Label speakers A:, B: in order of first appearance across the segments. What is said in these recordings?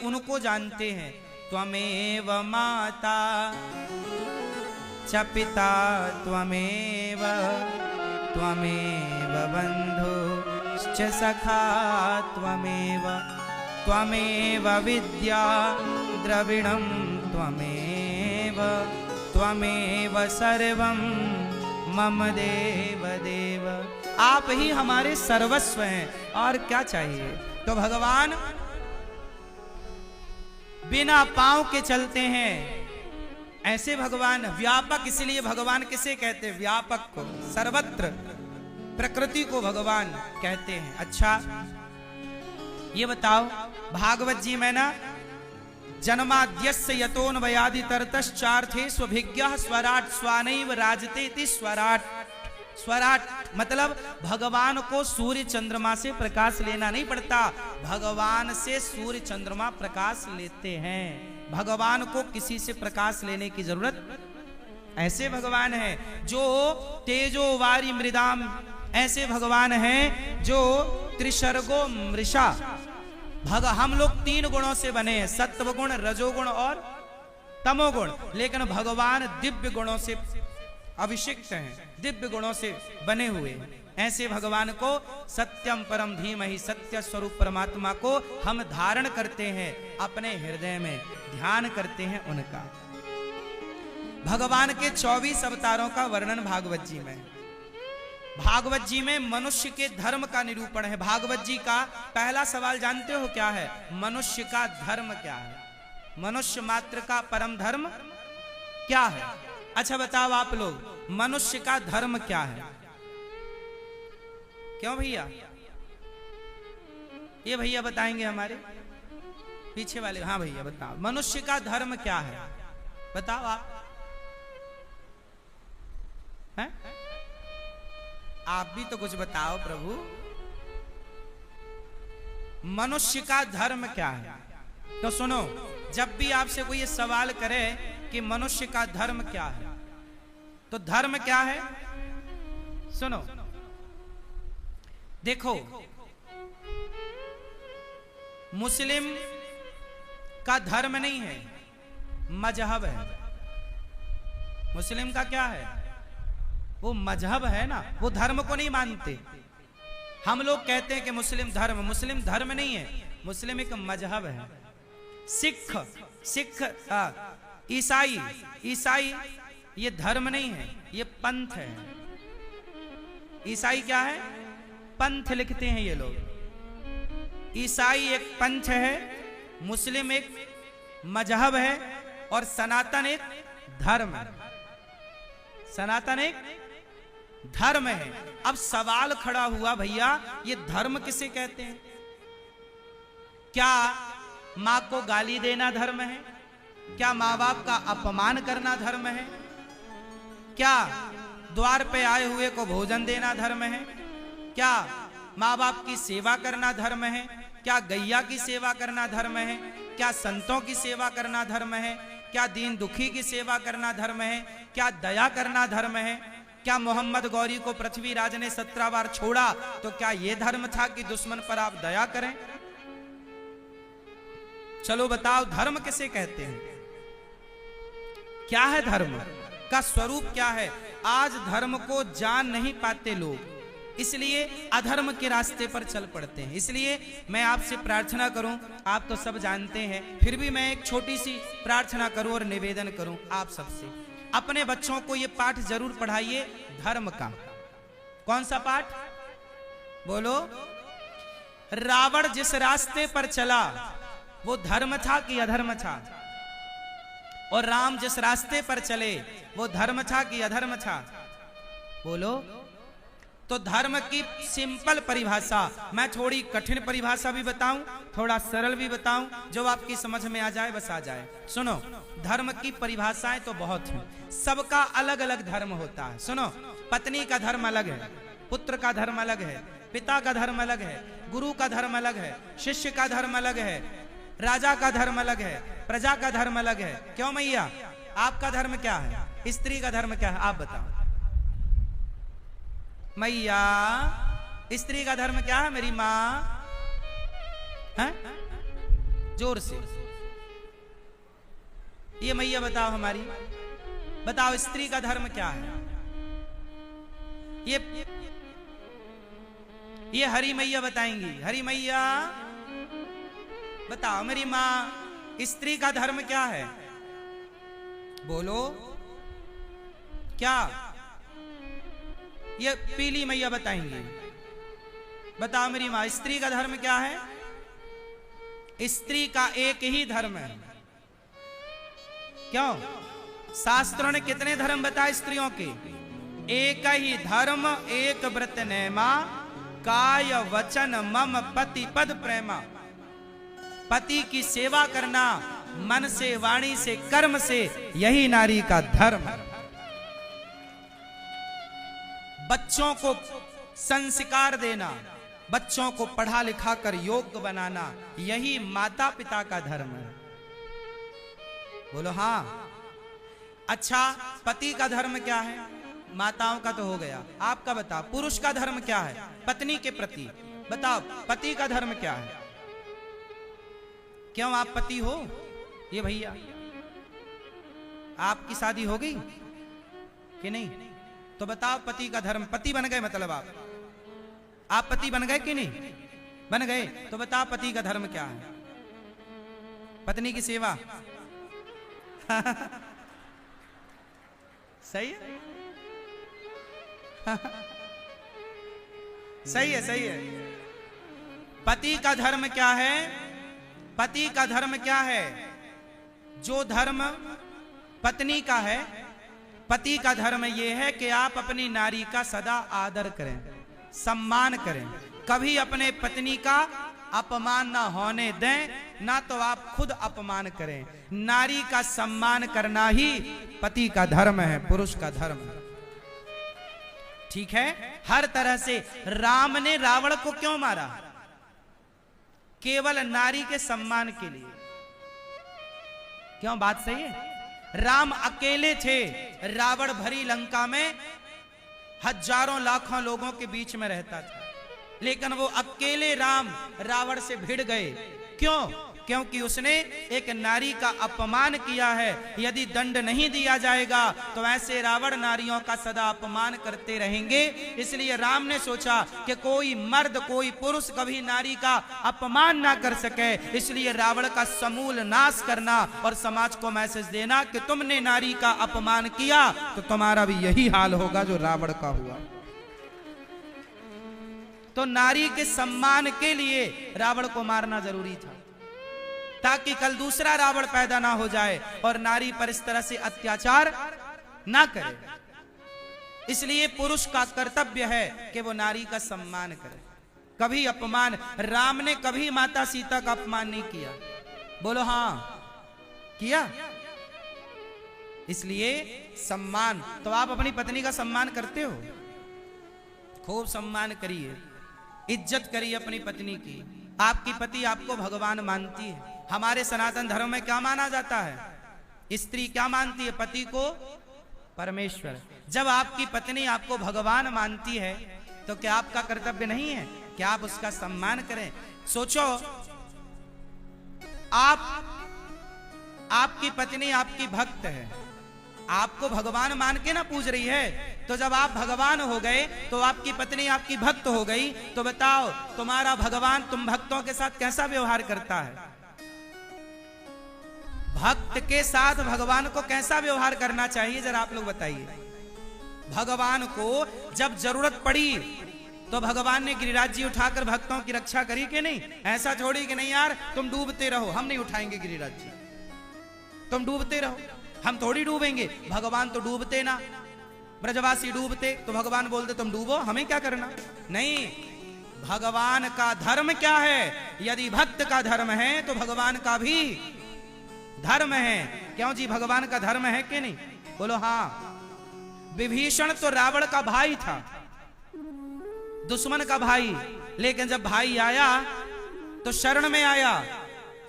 A: उनको जानते हैं। त्वमेव माता च पिता त्वमेव, त्वमेव बन्धुश्च सखा त्वमेव, त्वमेव विद्या द्रविणं त्वमेव, त्वमेव सर्वं मम देव देव। आप ही हमारे सर्वस्व हैं, और क्या चाहिए। तो भगवान बिना पांव के चलते हैं, ऐसे भगवान व्यापक। इसलिए भगवान किसे कहते हैं? व्यापक को, सर्वत्र प्रकृति को भगवान कहते हैं। अच्छा ये बताओ, भागवत जी में ना जन्माद्यस्य यतोन्वयादि तरतश्चार्थेष्वभिज्ञः स्वराट स्वानैव राजते इति स्वराट। स्वराट मतलब भगवान को सूर्य चंद्रमा से प्रकाश लेना नहीं पड़ता, भगवान से सूर्य चंद्रमा प्रकाश लेते हैं। भगवान को किसी से प्रकाश लेने की जरूरत। ऐसे भगवान हैं जो तेजो वारी मृदाम, ऐसे भगवान हैं जो त्रिसर्गो मृषा। हम लोग 3 गुणों से बने हैं, सत्व गुण, रजोगुण और तमोगुण, लेकिन भगवान दिव्य गुणों से अभिषिक्त हैं, दिव्य गुणों से बने हुए हैं। ऐसे भगवान को सत्यम परम धीमहि, सत्य स्वरूप परमात्मा को हम धारण करते हैं, अपने हृदय में ध्यान करते हैं उनका। भगवान के 24 अवतारों का वर्णन भागवत जी में। भागवत जी में मनुष्य के धर्म का निरूपण है। भागवत जी का पहला सवाल जानते हो क्या है? मनुष्य का धर्म क्या है? मनुष्य मात्र का परम धर्म क्या है? अच्छा बताओ आप लोग, मनुष्य का धर्म क्या है? क्यों भैया? ये भैया बताएंगे हमारे पीछे वाले। हाँ भैया बताओ, मनुष्य का धर्म क्या है? बताओ आप हैं? आप भी तो कुछ बताओ प्रभु, मनुष्य का धर्म क्या है? तो सुनो, जब भी आपसे कोई ये सवाल करे कि मनुष्य का धर्म क्या है, तो धर्म क्या है? सुनो, देखो, मुस्लिम का धर्म नहीं है, मजहब है। मुस्लिम का क्या है? वो मजहब है ना, वो धर्म को नहीं मानते। हम लोग कहते हैं कि मुस्लिम धर्म, मुस्लिम धर्म नहीं है, मुस्लिम एक मजहब है। सिख ईसाई ये धर्म नहीं है, ये पंथ है। ईसाई क्या है? पंथ लिखते हैं ये लोग। ईसाई एक पंथ है, मुस्लिम एक मजहब है, और सनातन एक धर्म है। सनातन एक धर्म है। अब सवाल खड़ा हुआ, भैया ये धर्म किसे कहते हैं? क्या मां को गाली देना धर्म है? क्या मां बाप का अपमान करना धर्म है? क्या द्वार पे आए हुए को भोजन देना धर्म है? क्या मां बाप की सेवा करना धर्म है? क्या गैया की सेवा करना धर्म है? क्या संतों की सेवा करना धर्म है? क्या दीन दुखी की सेवा करना धर्म है? क्या दया करना धर्म है? क्या मोहम्मद गौरी को पृथ्वीराज ने 17 बार छोड़ा, तो क्या यह धर्म था कि दुश्मन पर आप दया करें? चलो बताओ, धर्म किसे कहते हैं? क्या है धर्म का स्वरूप? क्या है? आज धर्म को जान नहीं पाते लोग, इसलिए अधर्म के रास्ते पर चल पड़ते हैं। इसलिए मैं आपसे प्रार्थना करूं, आप तो सब जानते हैं, फिर भी मैं एक छोटी सी प्रार्थना करूं और निवेदन करूं आप सबसे, अपने बच्चों को ये पाठ जरूर पढ़ाइए धर्म का। कौन सा पाठ? बोलो। रावण जिस रास्ते पर चला वो धर्म था कि अधर्म था? और राम जिस रास्ते पर चले वो धर्म था कि अधर्म था? बोलो। तो धर्म की सिंपल परिभाषा, मैं थोड़ी कठिन परिभाषा भी बताऊं, थोड़ा सरल भी बताऊं, जो आपकी समझ में आ जाए बस आ जाए। सुनो, धर्म की परिभाषाएं तो बहुत हैं, सबका अलग अलग धर्म होता है। सुनो, पत्नी का धर्म अलग है, पुत्र का धर्म अलग है, पिता का धर्म अलग है, गुरु का धर्म अलग है, शिष्य का धर्म अलग है, राजा का धर्म अलग है, प्रजा का धर्म अलग है। क्यों मैया, आपका धर्म क्या है? स्त्री का धर्म क्या है? आप बताओ मैया, स्त्री का धर्म क्या है? मेरी माँ है? जोर से। ये मैया बताओ हमारी, बताओ स्त्री का धर्म क्या है? ये हरी मैया बताएंगी। हरी मैया बताओ मेरी माँ, स्त्री का धर्म क्या है? बोलो क्या? ये पीली मैया बताएंगी। बताओ मेरी माँ, स्त्री का धर्म क्या है? स्त्री का एक ही धर्म है। क्यों? शास्त्रों ने कितने धर्म बताए स्त्रियों के? एक ही धर्म, एक व्रत नेमा, काय वचन मम पति पद प्रेमा। पति की सेवा करना मन से, वाणी से, कर्म से, यही नारी का धर्म। बच्चों को संस्कार देना, बच्चों को पढ़ा लिखा कर योग्य बनाना, यही माता पिता का धर्म है। बोलो हाँ। अच्छा, पति का धर्म क्या है? माताओं का तो हो गया, आपका बताओ पुरुष का धर्म क्या है? पत्नी के प्रति बताओ, पति का धर्म क्या है? क्यों, आप पति हो? ये भैया आपकी शादी हो गई कि नहीं? तो बताओ पति का धर्म, पति बन गए मतलब आप पति बन गए कि नहीं? बन गए। तो बताओ पति का धर्म क्या है? पत्नी की सेवा। सही है, सही है, सही है। पति का धर्म क्या है? पति का धर्म क्या है? जो धर्म पत्नी का है, पति का धर्म यह है कि आप अपनी नारी का सदा आदर करें, सम्मान करें, कभी अपने पत्नी का अपमान ना होने दें, ना तो आप खुद अपमान करें। नारी का सम्मान करना ही पति का धर्म है, पुरुष का धर्म है। ठीक है? हर तरह से राम ने रावण को क्यों मारा? केवल नारी के सम्मान के लिए। क्यों? बात सही है। राम अकेले थे, रावण भरी लंका में हजारों लाखों लोगों के बीच में रहता था, लेकिन वो अकेले राम रावण से भिड़ गए। क्यों? क्योंकि उसने एक नारी का अपमान किया है। यदि दंड नहीं दिया जाएगा तो ऐसे रावण नारियों का सदा अपमान करते रहेंगे। इसलिए राम ने सोचा कि कोई मर्द, कोई पुरुष कभी नारी का अपमान ना कर सके, इसलिए रावण का समूल नाश करना और समाज को मैसेज देना कि तुमने नारी का अपमान किया तो तुम्हारा भी यही हाल होगा जो रावण का हुआ। तो नारी के सम्मान के लिए रावण को मारना जरूरी था, ताकि कल दूसरा रावण पैदा ना हो जाए और नारी पर इस तरह से अत्याचार ना करे। इसलिए पुरुष का कर्तव्य है कि वो नारी का सम्मान करे, कभी अपमान। राम ने कभी माता सीता का अपमान नहीं किया। बोलो हाँ, किया? इसलिए सम्मान। तो आप अपनी पत्नी का सम्मान करते हो? खूब सम्मान करिए, इज्जत करिए अपनी पत्नी की। आपकी पति आपको भगवान मानती है। हमारे सनातन धर्म में क्या माना जाता है? स्त्री क्या मानती है? पति को परमेश्वर। जब आपकी पत्नी आपको भगवान मानती है तो क्या आपका कर्तव्य नहीं है कि आप उसका सम्मान करें? सोचो, आपकी पत्नी आपकी भक्त है, आपको भगवान मान के ना पूज रही है, तो जब आप भगवान हो गए तो आपकी पत्नी आपकी भक्त हो गई, तो बताओ तुम्हारा भगवान तुम भक्तों के साथ कैसा व्यवहार करता है? भक्त के साथ भगवान को कैसा व्यवहार करना चाहिए, जरा आप लोग बताइए। भगवान को जब जरूरत पड़ी तो भगवान ने गिरिराज जी उठाकर भक्तों की रक्षा करी कि नहीं? ऐसा छोड़ी कि नहीं यार तुम डूबते रहो, हम नहीं उठाएंगे गिरिराज जी, तुम डूबते रहो, हम थोड़ी डूबेंगे। भगवान तो डूबते ना, ब्रजवासी डूबते तो भगवान बोलते तुम डूबो, हमें क्या करना। नहीं, भगवान का धर्म क्या है? यदि भक्त का धर्म है तो भगवान का भी धर्म है। क्यों जी, भगवान का धर्म है कि नहीं? बोलो हाँ। विभीषण तो रावण का भाई था, दुश्मन का भाई, लेकिन जब भाई आया तो शरण में आया।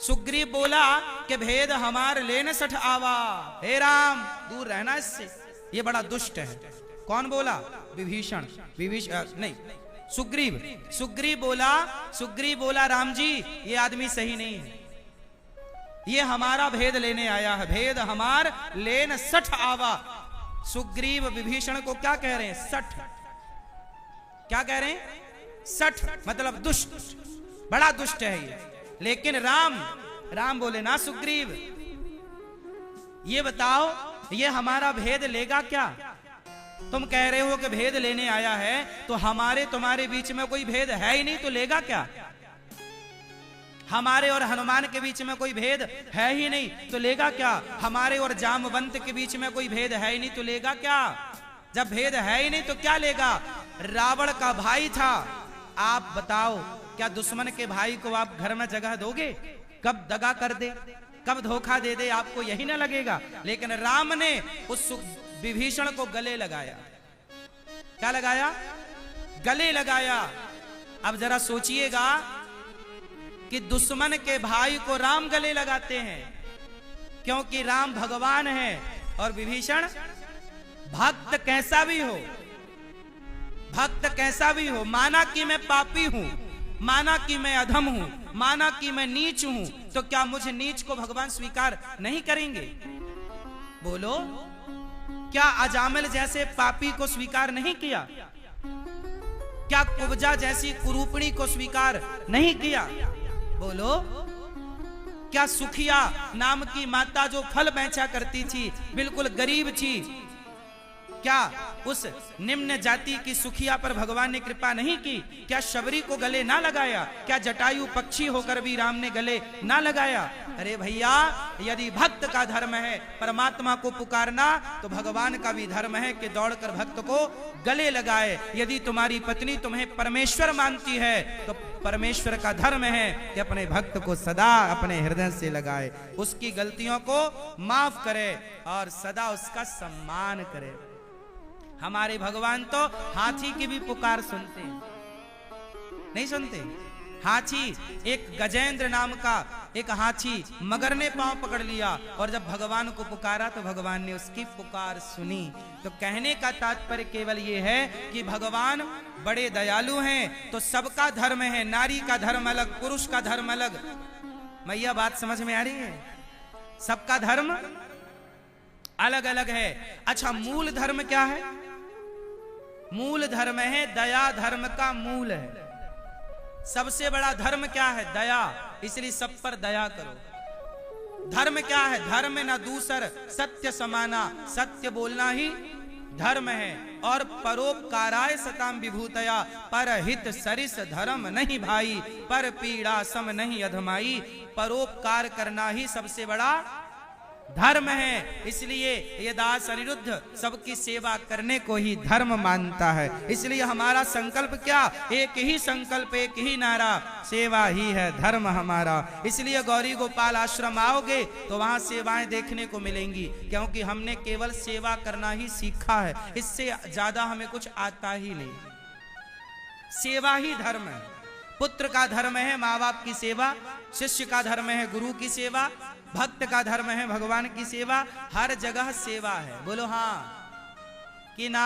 A: सुग्रीव बोला कि भेद हमार लेने सठ आवा, हे राम दूर रहना इससे, ये बड़ा दुष्ट है। कौन बोला? विभीषण। नहीं, सुग्रीव बोला राम जी ये आदमी सही नहीं है, ये हमारा भेद लेने आया है, भेद हमार लेन सठ आवा। सुग्रीव विभीषण को क्या कह रहे हैं? सठ। क्या कह रहे हैं? सठ मतलब दुष्ट, बड़ा दुष्ट है ये। लेकिन राम बोले ना सुग्रीव, ये बताओ ये हमारा भेद लेगा क्या? तुम कह रहे हो कि भेद लेने आया है, तो हमारे तुम्हारे बीच में कोई भेद है ही नहीं, तो लेगा क्या? हमारे और हनुमान के बीच में कोई भेद है ही नहीं, तो लेगा क्या? हमारे और जामवंत के बीच में कोई भेद है ही नहीं, तो लेगा क्या? जब भेद है ही नहीं तो क्या लेगा? रावण का भाई था, आप बताओ क्या दुश्मन के भाई को आप घर में जगह दोगे? कब दगा कर दे, कब धोखा दे दे, आपको यही ना लगेगा? लेकिन राम ने उस विभीषण को गले लगाया। क्या लगाया? गले लगाया। अब जरा सोचिएगा कि दुश्मन के भाई को राम गले लगाते हैं, क्योंकि राम भगवान है और विभीषण भक्त। कैसा भी हो, भक्त कैसा भी हो, माना कि मैं पापी हूं, माना कि मैं अधम हूं, माना कि मैं नीच हूं, तो क्या मुझे नीच को भगवान स्वीकार नहीं करेंगे? बोलो, क्या अजामिल जैसे पापी को स्वीकार नहीं किया? क्या कुब्जा जैसी कुरूपणी को स्वीकार नहीं किया? बोलो, क्या सुखिया नाम की माता जो फल बेचा करती थी, बिल्कुल गरीब थी, क्या उस निम्न जाति की सुखिया पर भगवान ने कृपा नहीं की? क्या शबरी को गले ना लगाया? क्या जटायु पक्षी होकर भी राम ने गले ना लगाया? अरे भैया, यदि भक्त का धर्म है परमात्मा को पुकारना, तो भगवान का भी धर्म है कि दौड़कर भक्त को गले लगाए। यदि तुम्हारी पत्नी तुम्हें परमेश्वर मानती है, तो परमेश्वर का धर्म है कि अपने भक्त को सदा अपने हृदय से लगाए, उसकी गलतियों को माफ करे और सदा उसका सम्मान करे। हमारे भगवान तो हाथी की भी पुकार सुनते हैं, नहीं सुनते? हाथी, एक गजेंद्र नाम का एक हाथी मगर ने पांव पकड़ लिया, और जब भगवान को पुकारा तो भगवान ने उसकी पुकार सुनी। तो कहने का तात्पर्य केवल ये है कि भगवान बड़े दयालु हैं। तो सबका धर्म है, नारी का धर्म अलग, पुरुष का धर्म अलग। मैया बात समझ में आ रही है? सबका धर्म अलग अलग है। अच्छा, मूल धर्म क्या है? मूल धर्म है दया, धर्म का मूल है। सबसे बड़ा धर्म क्या है? दया। इसलिए सब पर दया करो। धर्म क्या है? धर्म न दूसर सत्य समाना, सत्य बोलना ही धर्म है। और परोपकाराय सताम विभूतया, पर हित सरिस धर्म नहीं भाई, पर पीड़ा सम नहीं अधमाई। परोपकार करना ही सबसे बड़ा धर्म है। इसलिए ये दास अनिरुद्ध सबकी सेवा करने को ही धर्म मानता है। इसलिए हमारा संकल्प क्या? एक ही संकल्प, एक ही नारा, सेवा ही है धर्म हमारा। इसलिए गौरी गोपाल आश्रम आओगे तो वहां सेवाएं देखने को मिलेंगी, क्योंकि हमने केवल सेवा करना ही सीखा है, इससे ज्यादा हमें कुछ आता ही नहीं। सेवा ही धर्म है। पुत्र का धर्म है माँ बाप की सेवा, शिष्य का धर्म है गुरु की सेवा, भक्त का धर्म है भगवान की सेवा। हर जगह सेवा है। बोलो हाँ कि ना?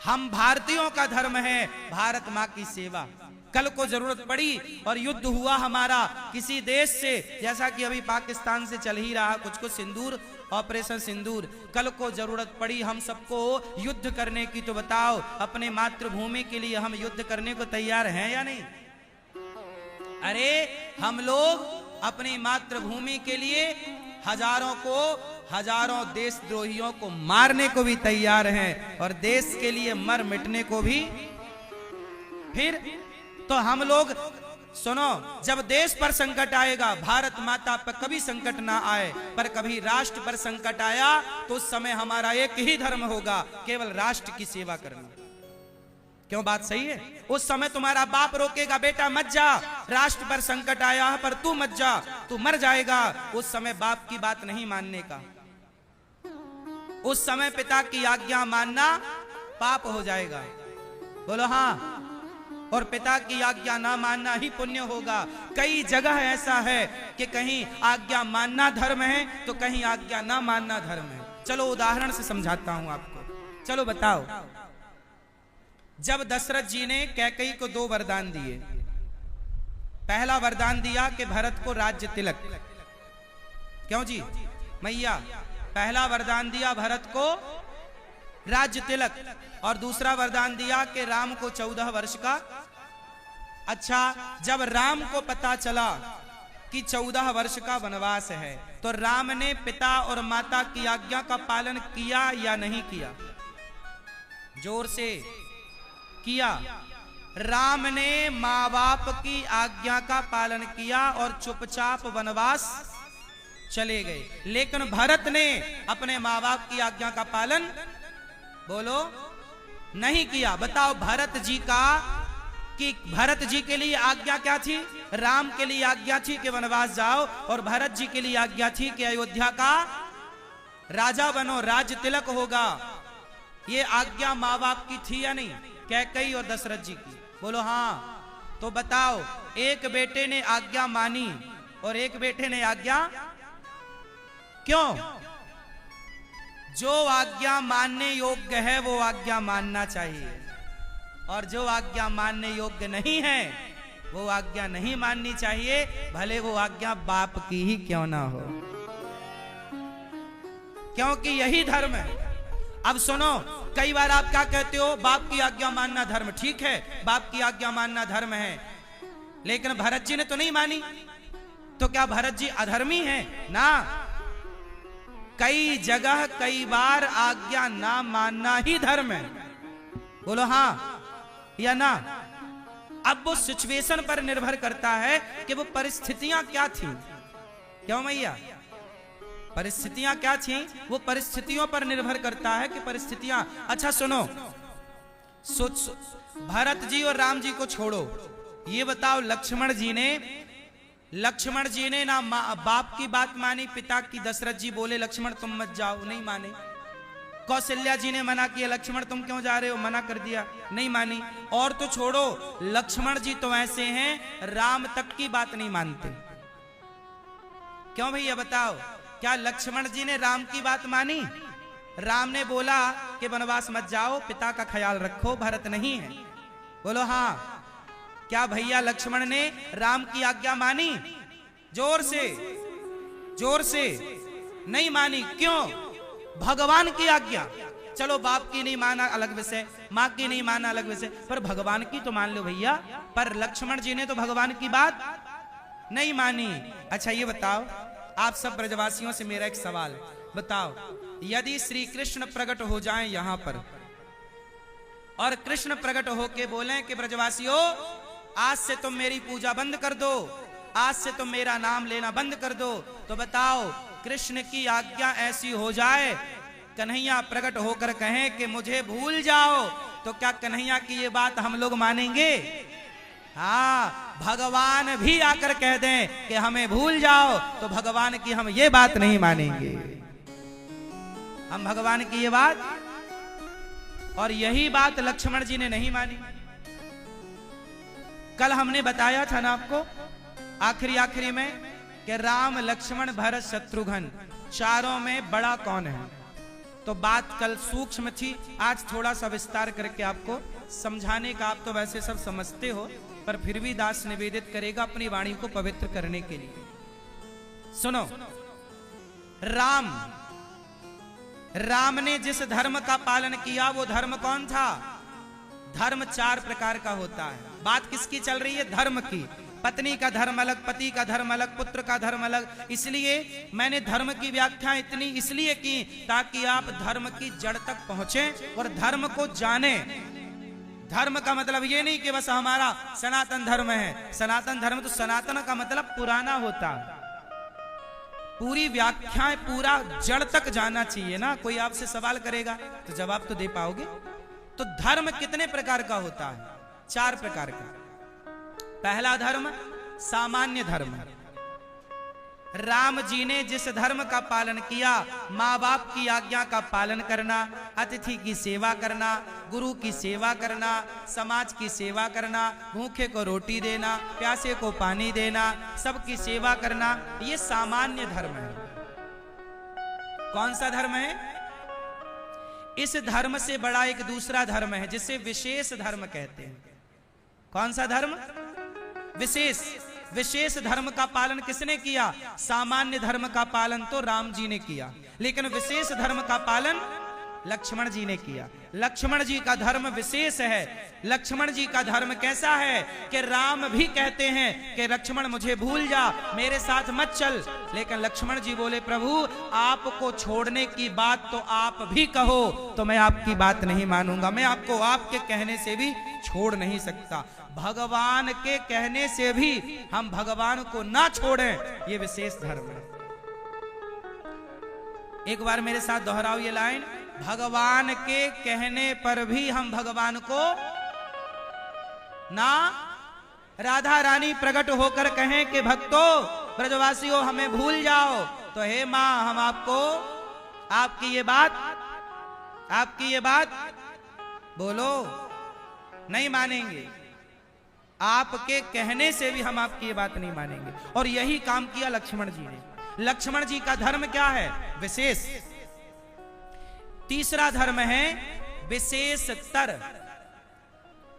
A: हम भारतीयों का धर्म है भारत माँ की सेवा। कल को जरूरत पड़ी और युद्ध हुआ हमारा किसी देश से, जैसा कि अभी पाकिस्तान से चल ही रहा कुछ कुछ सिंदूर, ऑपरेशन सिंदूर, कल को जरूरत पड़ी हम सबको युद्ध करने की, तो बताओ अपने मातृभूमि के लिए हम युद्ध करने को तैयार हैं या नहीं? अरे हम लोग अपनी मातृभूमि के लिए हजारों देशद्रोहियों को मारने को भी तैयार हैं, और देश के लिए मर मिटने को भी। फिर तो हम लोग सुनो, जब देश पर संकट आएगा, भारत माता पर कभी संकट ना आए, पर कभी राष्ट्र पर संकट आया तो उस समय हमारा एक ही धर्म होगा, केवल राष्ट्र की सेवा करना। क्यों? बात सही है? उस समय तुम्हारा बाप रोकेगा, बेटा मत जा, राष्ट्र पर संकट आया है पर तू मत जा, तू मर जाएगा। उस समय बाप की बात नहीं मानने का, उस समय पिता की आज्ञा मानना पाप हो जाएगा। बोलो हाँ। और पिता की आज्ञा ना मानना ही पुण्य होगा। कई जगह ऐसा है कि कहीं आज्ञा मानना धर्म है तो कहीं आज्ञा ना मानना धर्म है। चलो उदाहरण से समझाता हूं आपको। चलो बताओ, जब दशरथ जी ने कैकेयी को 2 वरदान दिए, पहला वरदान दिया कि भरत को राज्य तिलक। क्यों जी मैया? पहला वरदान दिया भरत को राज्य तिलक, और दूसरा वरदान दिया कि राम को 14 वर्ष का। अच्छा, जब राम को पता चला कि 14 वर्ष का वनवास है, तो राम ने पिता और माता की आज्ञा का पालन किया या नहीं किया? जोर से किया। राम ने माँ बाप की आज्ञा का पालन किया और चुपचाप वनवास चले गए। लेकिन भरत ने अपने माँ बाप की आज्ञा का पालन, बोलो, नहीं किया। बताओ, भरत जी के लिए आज्ञा क्या थी? राम के लिए आज्ञा थी कि वनवास जाओ, और भरत जी के लिए आज्ञा थी कि अयोध्या का राजा बनो, राज तिलक होगा। ये आज्ञा माँ बाप की थी या नहीं? कैकेयी और दशरथ जी की, बोलो हाँ। तो बताओ, एक बेटे ने आज्ञा मानी और एक बेटे ने आज्ञा क्यों? जो आज्ञा मानने योग्य है वो आज्ञा मानना चाहिए, और जो आज्ञा मानने योग्य नहीं है वो आज्ञा नहीं माननी चाहिए, भले वो आज्ञा बाप की ही क्यों ना हो, क्योंकि यही धर्म है। अब सुनो, कई बार आप क्या कहते हो? बाप की आज्ञा मानना धर्म। ठीक है, बाप की आज्ञा मानना धर्म है, लेकिन भरत जी ने तो नहीं मानी, तो क्या भरत जी अधर्मी हैं? ना, कई जगह कई बार आज्ञा ना मानना ही धर्म है। बोलो हाँ या ना? अब वो सिचुएशन पर निर्भर करता है कि वो परिस्थितियां क्या थी। क्यों मैया? परिस्थितियां क्या थी, वो परिस्थितियों पर निर्भर करता है कि परिस्थितियां। अच्छा सुनो, भरत जी और राम जी को छोड़ो, ये बताओ, लक्ष्मण जी ने ना बाप की बात मानी, पिता की। दशरथ जी बोले लक्ष्मण तुम मत जाओ, नहीं माने। कौशल्या जी ने मना किया, लक्ष्मण तुम क्यों जा रहे हो, मना कर दिया, नहीं मानी। और तो छोड़ो, लक्ष्मण जी तो ऐसे हैं, राम तक की बात नहीं मानते। क्यों भैया बताओ, क्या लक्ष्मण जी ने राम की बात मानी? राम ने बोला कि वनवास मत जाओ, पिता का ख्याल रखो, भरत नहीं है। बोलो हाँ। क्या भैया लक्ष्मण ने राम की आज्ञा मानी? जोर से नहीं मानी। क्यों? भगवान की आज्ञा। चलो, बाप की नहीं माना अलग विषय, माँ की नहीं माना अलग विषय, पर भगवान की तो मान लो भैया। पर लक्ष्मण जी ने तो भगवान की बात नहीं मानी। अच्छा ये बताओ, आप सब ब्रजवासियों से मेरा एक सवाल, बताओ, यदि श्री कृष्ण प्रकट हो जाएं यहां पर, और कृष्ण प्रकट होके बोलें कि ब्रजवासियों आज से तुम मेरी पूजा बंद कर दो, आज से तुम मेरा नाम लेना बंद कर दो, तो बताओ, कृष्ण की आज्ञा ऐसी हो जाए, कन्हैया प्रकट होकर कहें कि मुझे भूल जाओ, तो क्या कन्हैया की ये बात हम लोग मानेंगे? हाँ, भगवान भी आकर कह दें कि हमें भूल जाओ, तो भगवान की हम ये बात नहीं मानेंगे। हम भगवान की ये बात, और यही बात लक्ष्मण जी ने नहीं मानी। कल हमने बताया था ना आपको आखिरी में कि राम लक्ष्मण भरत शत्रुघ्न चारों में बड़ा कौन है। तो बात कल सूक्ष्म थी, आज थोड़ा सा विस्तार करके आपको समझाने का। आप तो वैसे सब समझते हो, पर फिर भी दास निवेदित करेगा अपनी वाणी को पवित्र करने के लिए। सुनो, राम ने जिस धर्म का पालन किया वो धर्म कौन था? धर्म 4 प्रकार का होता है। बात किसकी चल रही है? धर्म की। पत्नी का धर्म अलग, पति का धर्म अलग, पुत्र का धर्म अलग। इसलिए मैंने धर्म की व्याख्या इतनी इसलिए की ताकि आप धर्म की जड़ तक पहुंचे और धर्म को जाने। धर्म का मतलब ये नहीं कि बस हमारा सनातन धर्म है। सनातन धर्म तो सनातन का मतलब पुराना होता है। पूरी व्याख्याएं, पूरा जड़ तक जाना चाहिए ना। कोई आपसे सवाल करेगा तो जवाब तो दे पाओगे। तो धर्म कितने प्रकार का होता है? 4 प्रकार का। पहला धर्म सामान्य धर्म। राम जी ने जिस धर्म का पालन किया, माँ बाप की आज्ञा का पालन करना, अतिथि की सेवा करना, गुरु की सेवा करना, समाज की सेवा करना, भूखे को रोटी देना, प्यासे को पानी देना, सबकी सेवा करना, ये सामान्य धर्म है। कौन सा धर्म है? इस धर्म से बड़ा एक दूसरा धर्म है जिसे विशेष धर्म कहते हैं। कौन सा धर्म? विशेष। विशेष धर्म का पालन किसने किया? सामान्य धर्म का पालन तो राम जी ने किया, लेकिन विशेष धर्म का पालन लक्ष्मण जी ने किया। लक्ष्मण जी का धर्म विशेष है। लक्ष्मण जी का धर्म कैसा है कि राम भी कहते हैं कि लक्ष्मण मुझे भूल जा, मेरे साथ मत चल, लेकिन लक्ष्मण जी बोले प्रभु आपको छोड़ने की बात तो आप भी कहो तो मैं आपकी बात नहीं मानूंगा, मैं आपको आपके कहने से भी छोड़ नहीं सकता। भगवान के कहने से भी हम भगवान को ना छोड़ें, ये विशेष धर्म है। एक बार मेरे साथ दोहराओ ये लाइन, भगवान के कहने पर भी हम भगवान को ना, राधा रानी प्रकट होकर कहें कि भक्तों ब्रजवासियों हमें भूल जाओ, तो हे मां हम आपको आपकी ये बात बोलो नहीं मानेंगे, आपके कहने से भी हम आपकी ये बात नहीं मानेंगे। और यही काम किया लक्ष्मण जी ने। लक्ष्मण जी का धर्म क्या है? विशेष। तीसरा धर्म है विशेषतर।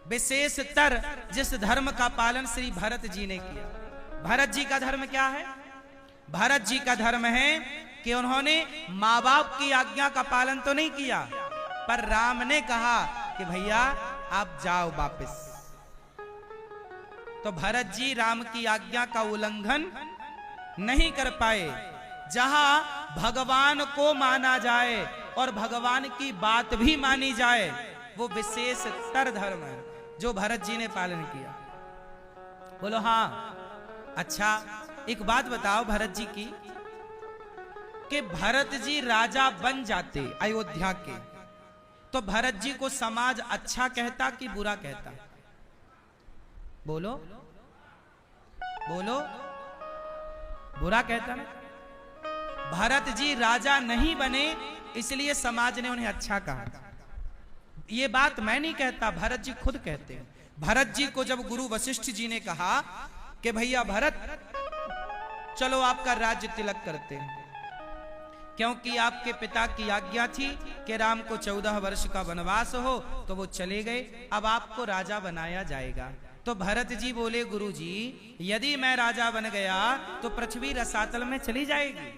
A: विशेषतर जिस धर्म का पालन श्री भरत जी ने किया। भरत जी का धर्म क्या है? भरत जी का धर्म है कि उन्होंने माँ बाप की आज्ञा का पालन तो नहीं किया, पर राम ने कहा कि भैया आप जाओ वापस। तो भरत जी राम की आज्ञा का उल्लंघन नहीं कर पाए। जहां भगवान को माना जाए और भगवान की बात भी मानी जाए, वो विशेषतर धर्म है जो भरत जी ने पालन किया। बोलो हाँ। अच्छा एक बात बताओ भरत जी की, कि भरत जी राजा बन जाते अयोध्या के, तो भरत जी को समाज अच्छा कहता कि बुरा कहता? बोलो बोलो, बुरा कहता ना। भरत जी राजा नहीं बने इसलिए समाज ने उन्हें अच्छा कहा। ये बात मैं नहीं कहता, भरत जी खुद कहते हैं। भरत जी को जब गुरु वशिष्ठ जी ने कहा कि भैया भरत चलो आपका राज्य तिलक करते हैं, क्योंकि आपके पिता की आज्ञा थी कि राम को 14 वर्ष का वनवास हो, तो वो चले गए, अब आपको राजा बनाया जाएगा। तो भरत जी बोले गुरु जी यदि मैं राजा बन गया तो पृथ्वी रसातल में चली जाएगी।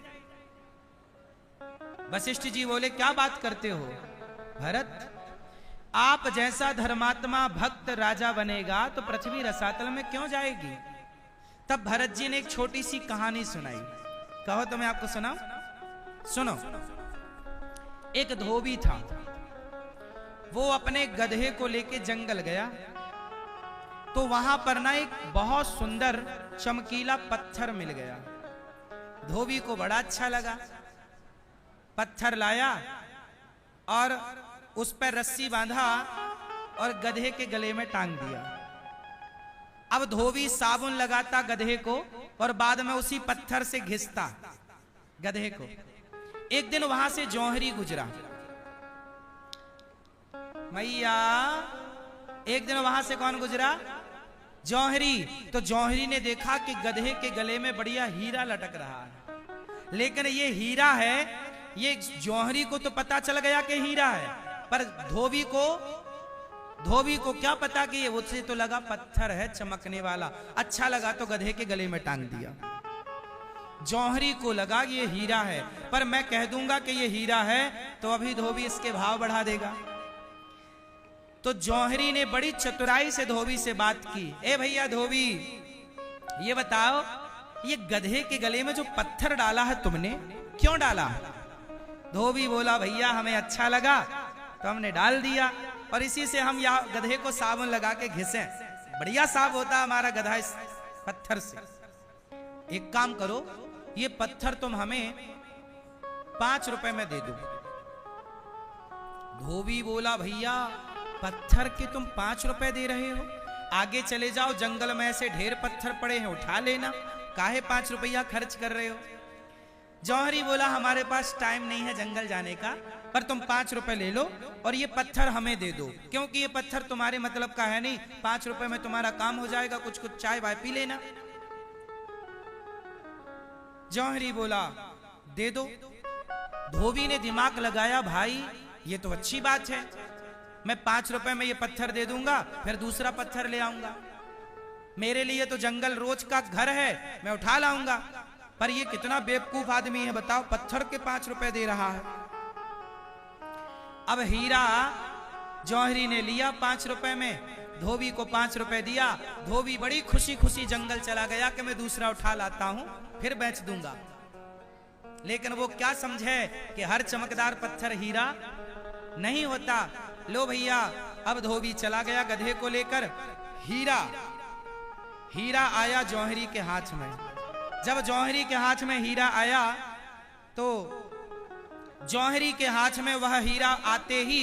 A: वशिष्ठ जी बोले क्या बात करते हो भरत, आप जैसा धर्मात्मा भक्त राजा बनेगा तो पृथ्वी रसातल में क्यों जाएगी? तब भरत जी ने एक छोटी सी कहानी सुनाई। कहो तो मैं आपको सुनाऊं? सुनो। एक धोबी था, वो अपने गधे को लेके जंगल गया, तो वहां पर ना एक बहुत सुंदर चमकीला पत्थर मिल गया। धोबी को बड़ा अच्छा लगा, पत्थर लाया और उस पर रस्सी बांधा और गधे के गले में टांग दिया। अब धोबी साबुन लगाता गधे को और बाद में उसी पत्थर से घिसता गधे को। एक दिन वहां से जौहरी गुजरा, मैया एक दिन वहां से कौन गुजरा? जौहरी। तो जौहरी ने देखा कि गधे के गले में बढ़िया हीरा लटक रहा है, लेकिन ये हीरा है, ये जौहरी को तो पता चल गया कि हीरा है, पर धोबी को क्या पता कि ये, उससे तो लगा पत्थर है चमकने वाला, अच्छा लगा तो गधे के गले में टांग दिया। जौहरी को लगा ये हीरा है, पर मैं कह दूंगा कि ये हीरा है तो अभी धोबी इसके भाव बढ़ा देगा। तो जौहरी ने बड़ी चतुराई से धोबी से बात की, ए भैया धोबी ये बताओ ये गधे के गले में जो पत्थर डाला है तुमने क्यों डाला? धोबी बोला भैया हमें अच्छा लगा तो हमने डाल दिया, और इसी से हम यहाँ गधे को साबुन लगा के घिसे, बढ़िया साफ होता हमारा गधा इस पत्थर से। एक काम करो ये पत्थर तुम हमें 5 रुपए में दे दो। धोबी बोला भैया पत्थर के तुम 5 रुपए दे रहे हो, आगे चले जाओ जंगल में ऐसे ढेर पत्थर पड़े हैं उठा लेना, काहे 5 रुपया खर्च कर रहे हो? जौहरी बोला हमारे पास टाइम नहीं है जंगल जाने का, पर तुम 5 रुपए ले लो और ये पत्थर हमें दे दो, क्योंकि ये पत्थर तुम्हारे मतलब का है नहीं, 5 रुपए में तुम्हारा काम हो जाएगा, कुछ कुछ चाय वाय पी लेना। जौहरी बोला दे दो। धोबी ने दिमाग लगाया, भाई ये तो अच्छी बात है, मैं 5 रुपए में ये पत्थर दे दूंगा, फिर दूसरा पत्थर ले आऊंगा। मेरे लिए तो जंगल रोज का घर है, मैं उठा लाऊंगा। पर ये कितना बेवकूफ आदमी है बताओ, पत्थर के 5 रुपए दे रहा है। अब हीरा जौहरी ने लिया 5 रुपए में, धोबी को 5 रुपए दिया। धोबी बड़ी खुशी खुशी जंगल चला गया कि मैं दूसरा उठा लाता हूं, फिर बेच दूंगा। लेकिन वो क्या समझे कि हर चमकदार पत्थर हीरा नहीं होता। लो भैया, अब धोबी चला गया गधे को लेकर। हीरा आया जौहरी के हाथ में। जब जौहरी के हाथ में हीरा आया तो जौहरी के हाथ में वह हीरा आते ही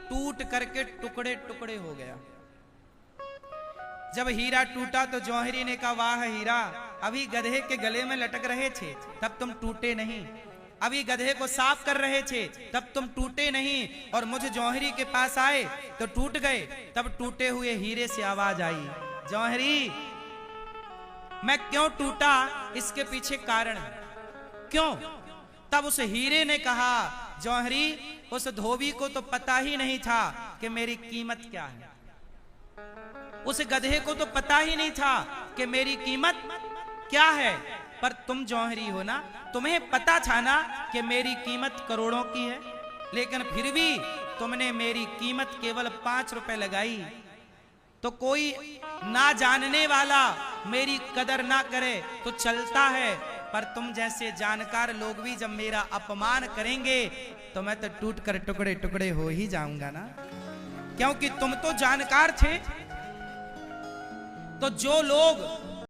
A: टूट करके टुकड़े टुकड़े हो गया। जब हीरा टूटा तो जौहरी ने कहा, वाह हीरा, अभी गधे के गले में लटक रहे थे तब तुम टूटे नहीं, अभी गधे को साफ कर रहे थे तब तुम टूटे नहीं, और मुझे जौहरी के पास आए तो टूट गए। तब टूटे हुए हीरे से आवाज आई, जौहरी मैं क्यों टूटा, इसके पीछे कारण है, क्यों? तब उस हीरे ने कहा, जौहरी उस धोबी को तो पता ही नहीं था कि मेरी कीमत क्या है, उस गधे को तो पता ही नहीं था कि मेरी कीमत क्या है। पर तुम जौहरी हो ना, तुम्हें पता था ना कि मेरी कीमत करोड़ों की है, लेकिन फिर भी तुमने मेरी कीमत केवल 5 रुपए लगाई। तो कोई ना जानने वाला मेरी कदर ना करे तो चलता है, पर तुम जैसे जानकार लोग भी जब मेरा अपमान करेंगे तो मैं तो टूट कर टुकड़े टुकड़े हो ही जाऊंगा ना, क्योंकि तुम तो जानकार थे। तो जो लोग